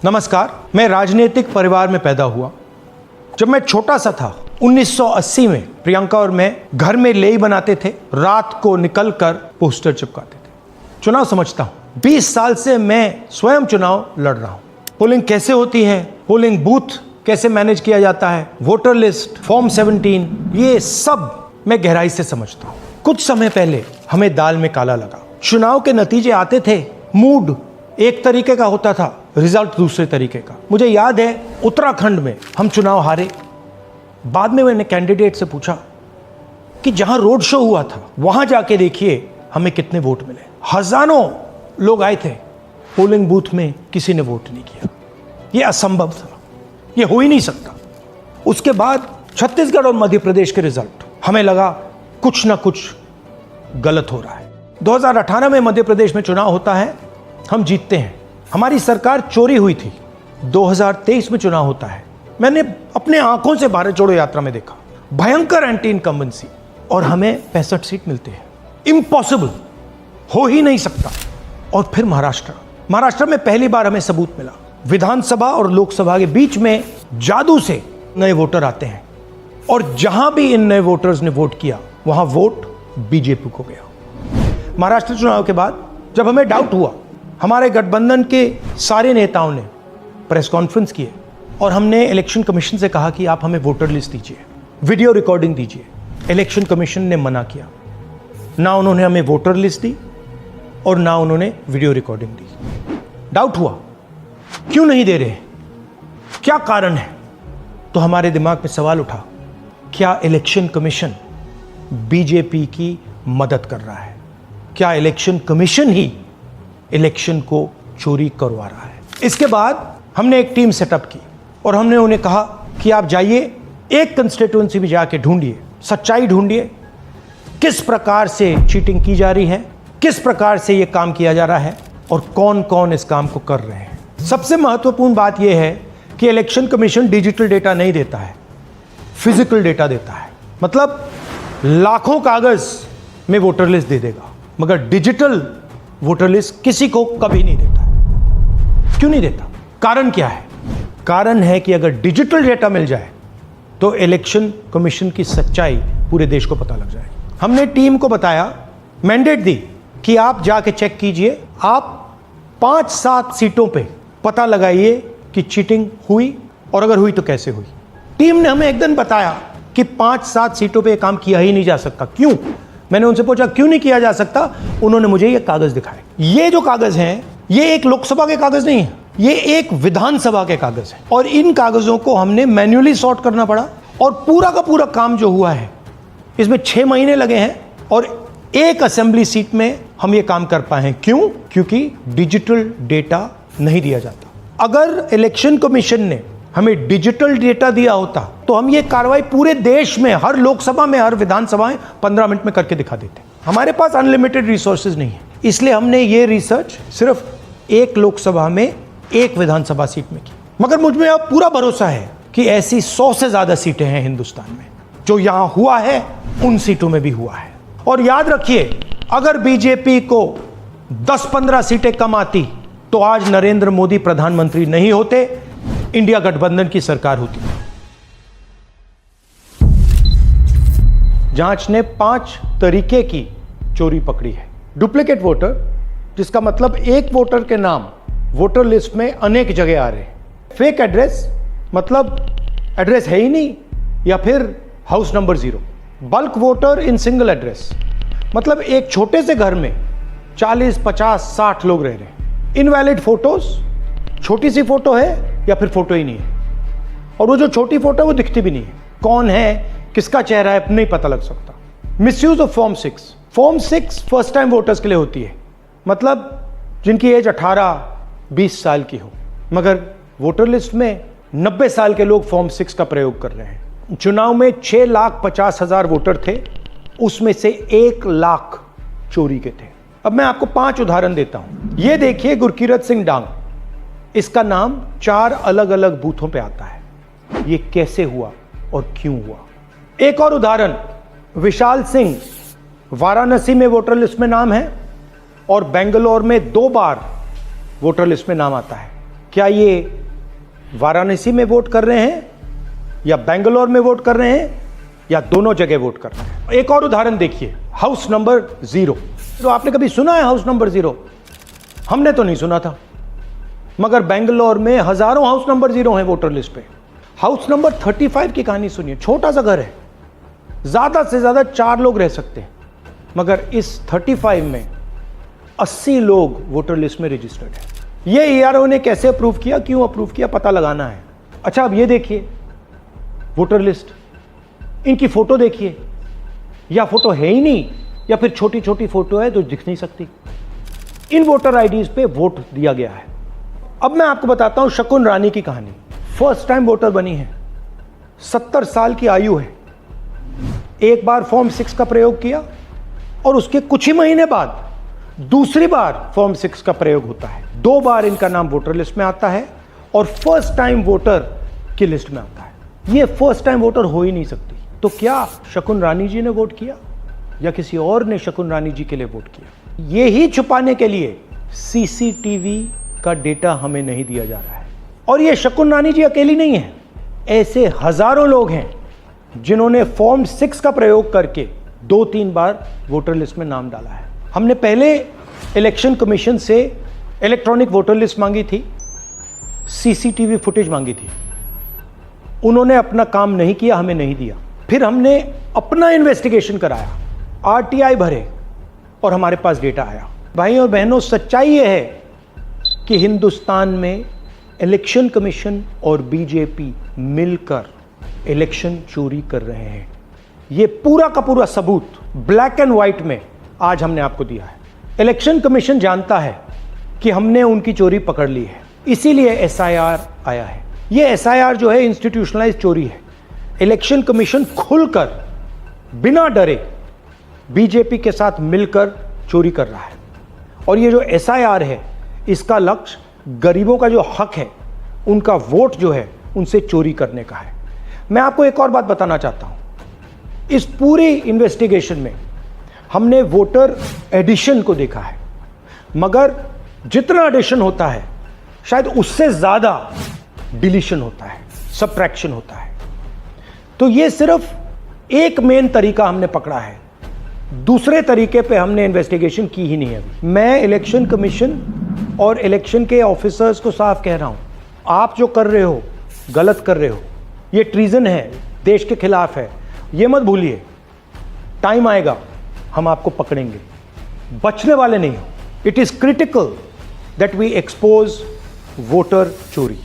नमस्कार। मैं राजनीतिक परिवार में पैदा हुआ। जब मैं छोटा सा था 1980 में प्रियंका और मैं घर में लेई बनाते थे, रात को निकलकर पोस्टर चिपकाते थे। चुनाव समझता हूं। 20 साल से मैं स्वयं चुनाव लड़ रहा हूं। पोलिंग कैसे होती है, पोलिंग बूथ कैसे मैनेज किया जाता है, वोटर लिस्ट, फॉर्म 17, ये सब मैं गहराई से समझता हूं। कुछ समय पहले हमें दाल में काला लगा। चुनाव के नतीजे आते थे, मूड एक तरीके का होता था, रिजल्ट दूसरे तरीके का। मुझे याद है उत्तराखंड में हम चुनाव हारे। बाद में मैंने कैंडिडेट से पूछा कि जहां रोड शो हुआ था वहां जाके देखिए हमें कितने वोट मिले। हजारों लोग आए थे, पोलिंग बूथ में किसी ने वोट नहीं किया। यह असंभव था, यह हो ही नहीं सकता। उसके बाद छत्तीसगढ़ और मध्य प्रदेश के रिजल्ट, हमें लगा कुछ ना कुछ गलत हो रहा है। 2018 में मध्य प्रदेश में चुनाव होता है, हम जीतते हैं। हमारी सरकार चोरी हुई थी। 2023 में चुनाव होता है, मैंने अपने आंखों से भारत जोड़ो यात्रा में देखा, भयंकर एंटी इनकम्बेंसी, और हमें 65 सीट मिलते हैं। इम्पॉसिबल, हो ही नहीं सकता। और फिर महाराष्ट्र में पहली बार हमें सबूत मिला। विधानसभा और लोकसभा के बीच में जादू से नए वोटर आते हैं, और जहां भी इन नए वोटर्स ने वोट किया वहां वोट बीजेपी को गया। महाराष्ट्र चुनाव के बाद जब हमें डाउट हुआ, हमारे गठबंधन के सारे नेताओं ने प्रेस कॉन्फ्रेंस किए और हमने इलेक्शन कमीशन से कहा कि आप हमें वोटर लिस्ट दीजिए, वीडियो रिकॉर्डिंग दीजिए। इलेक्शन कमीशन ने मना किया। ना उन्होंने हमें वोटर लिस्ट दी और ना उन्होंने वीडियो रिकॉर्डिंग दी। डाउट हुआ, क्यों नहीं दे रहे, क्या कारण है? तो हमारे दिमाग में सवाल उठा, क्या इलेक्शन कमीशन बीजेपी की मदद कर रहा है? क्या इलेक्शन कमीशन ही इलेक्शन को चोरी करवा रहा है? इसके बाद हमने एक टीम सेटअप की और हमने उन्हें कहा कि आप जाइए, एक कंस्टिट्यूएंसी में जाके ढूंढिए, सच्चाई ढूंढिए, किस प्रकार से चीटिंग की जा रही है, किस प्रकार से यह काम किया जा रहा है और कौन कौन इस काम को कर रहे हैं। सबसे महत्वपूर्ण बात यह है कि इलेक्शन कमीशन डिजिटल डेटा नहीं देता है, फिजिकल डेटा देता है। मतलब लाखों कागज में वोटर लिस्ट दे देगा, मगर डिजिटल वोटर लिस्ट किसी को कभी नहीं देता है। क्यों नहीं देता? कारण क्या है? कारण है कि अगर डिजिटल डेटा मिल जाए तो इलेक्शन कमीशन की सच्चाई पूरे देश को पता लग जाए। हमने टीम को बताया, मैंडेट दी कि आप जाके चेक कीजिए, आप 5-7 सीटों पे पता लगाइए कि चीटिंग हुई, और अगर हुई तो कैसे हुई। टीम ने हमें एक दिन बताया कि 5-7 सीटों पे काम किया ही नहीं जा सकता। क्यों? मैंने उनसे पूछा क्यों नहीं किया जा सकता। उन्होंने मुझे ये कागज दिखाए। ये जो कागज हैं, ये एक लोकसभा के कागज नहीं है, ये एक विधानसभा के कागज हैं, और इन कागजों को हमने मैन्युअली सॉर्ट करना पड़ा। और पूरा का पूरा काम जो हुआ है, इसमें 6 महीने लगे हैं, और एक असेंबली सीट में हम ये काम कर पाए हैं। क्यों? क्योंकि डिजिटल डेटा नहीं दिया जाता। अगर इलेक्शन कमीशन ने हमें डिजिटल डेटा दिया होता तो हम ये कार्रवाई पूरे देश में, हर लोकसभा में, हर विधानसभा में 15 मिनट में करके दिखा देते। हमारे पास अनलिमिटेड रिसोर्सेज नहीं है, इसलिए हमने ये रिसर्च सिर्फ एक लोकसभा में, एक विधानसभा सीट में की। मगर मुझ में अब पूरा भरोसा है कि ऐसी 100 से ज्यादा सीटें हैं हिंदुस्तान में। जो यहां हुआ है उन सीटों में भी हुआ है। और याद रखिए, अगर बीजेपी को 10-15 सीटें कम आती तो आज नरेंद्र मोदी प्रधानमंत्री नहीं होते, इंडिया गठबंधन की सरकार होती। जांच ने 5 तरीके की चोरी पकड़ी है। डुप्लीकेट वोटर, जिसका मतलब एक वोटर के नाम वोटर लिस्ट में अनेक जगह आ रहे हैं। फेक एड्रेस, मतलब एड्रेस है ही नहीं, या फिर house number 0। Bulk voter in single address, मतलब एक छोटे से घर में 40, 50, 60 लोग रह रहे हैं। इनवैलिड फोटोज, छोटी सी फोटो है या फिर फोटो ही नहीं है, और वो जो छोटी फोटो है वो दिखती भी नहीं है। कौन है, किसका चेहरा है, नहीं पता लग सकता। Misuse of form 6। Form 6 first time voters के लिए होती है, मतलब जिनकी एज 18-20 साल की हो, मगर वोटर लिस्ट में 90 साल के लोग फॉर्म 6 का प्रयोग कर रहे हैं। चुनाव में 6,50,000 वोटर थे, उसमें से 1 लाख चोरी के थे। अब मैं आपको 5 उदाहरण देता हूं। ये देखिए, गुरकीरत सिंह डांग, इसका नाम 4 अलग अलग बूथों पे आता है। ये कैसे हुआ और क्यों हुआ? एक और उदाहरण, विशाल सिंह, वाराणसी में वोटर लिस्ट में नाम है और बेंगलोर में 2 बार वोटर लिस्ट में नाम आता है। क्या ये वाराणसी में वोट कर रहे हैं या बेंगलोर में वोट कर रहे हैं या दोनों जगह वोट कर रहे हैं? एक और उदाहरण देखिए, हाउस नंबर 0। तो आपने कभी सुना है हाउस नंबर 0? हमने तो नहीं सुना था, मगर बेंगलोर में हजारों हाउस नंबर 0 हैं वोटर लिस्ट पे। हाउस नंबर 35 की कहानी सुनिए। छोटा सा घर है, ज्यादा से ज्यादा 4 लोग रह सकते हैं, मगर इस 35 में 80 लोग वोटर लिस्ट में रजिस्टर्ड है। ये ईआरओ ने कैसे अप्रूव किया, क्यों अप्रूव किया, पता लगाना है। अच्छा, अब ये देखिए वोटर लिस्ट, इनकी फोटो देखिए, या फोटो है ही नहीं या फिर छोटी छोटी फोटो है जो दिख नहीं सकती। इन वोटर आईडीज पे वोट दिया गया है। अब मैं आपको बताता हूं शकुन रानी की कहानी। फर्स्ट टाइम वोटर बनी है, 70 साल की आयु है। एक बार फॉर्म 6 का प्रयोग किया और उसके कुछ ही महीने बाद दूसरी बार फॉर्म 6 का प्रयोग होता है। 2 बार इनका नाम वोटर लिस्ट में आता है और फर्स्ट टाइम वोटर की लिस्ट में आता है। ये फर्स्ट टाइम वोटर हो ही नहीं सकती। तो क्या शकुन रानी जी ने वोट किया या किसी और ने शकुन रानी जी के लिए वोट किया? ये ही छुपाने के लिए सीसीटीवी का डेटा हमें नहीं दिया जा रहा है। और ये शकुन रानी जी अकेली नहीं है, ऐसे हजारों लोग हैं जिन्होंने फॉर्म 6 का प्रयोग करके 2-3 बार वोटर लिस्ट में नाम डाला है। हमने पहले इलेक्शन कमीशन से इलेक्ट्रॉनिक वोटर लिस्ट मांगी थी, सीसीटीवी फुटेज मांगी थी। उन्होंने अपना काम नहीं किया, हमें नहीं दिया। फिर हमने अपना इन्वेस्टिगेशन कराया, आरटीआई भरे और हमारे पास डेटा आया। भाई और बहनों, सच्चाई यह है कि हिंदुस्तान में इलेक्शन कमीशन और बीजेपी मिलकर इलेक्शन चोरी कर रहे हैं। ये पूरा का पूरा सबूत ब्लैक एंड व्हाइट में आज हमने आपको दिया है। इलेक्शन कमीशन जानता है कि हमने उनकी चोरी पकड़ ली है, इसीलिए एसआईआर आया है। ये एसआईआर जो है इंस्टीट्यूशनलाइज चोरी है। इलेक्शन कमीशन खुलकर बिना डरे बीजेपी के साथ मिलकर चोरी कर रहा है। और ये जो एसआईआर है, इसका लक्ष्य गरीबों का जो हक है, उनका वोट जो है, उनसे चोरी करने का है। मैं आपको एक और बात बताना चाहता हूं। इस पूरी इन्वेस्टिगेशन में हमने वोटर एडिशन को देखा है, मगर जितना एडिशन होता है शायद उससे ज्यादा डिलीशन होता है, सबट्रैक्शन होता है। तो ये सिर्फ एक मेन तरीका हमने पकड़ा है, दूसरे तरीके पे हमने इन्वेस्टिगेशन की ही नहीं है अभी। मैं इलेक्शन कमीशन और इलेक्शन के ऑफिसर्स को साफ कह रहा हूं, आप जो कर रहे हो गलत कर रहे हो, ये ट्रीजन है, देश के खिलाफ है। ये मत भूलिए, टाइम आएगा हम आपको पकड़ेंगे, बचने वाले नहीं हो। It is critical that we expose voter चोरी।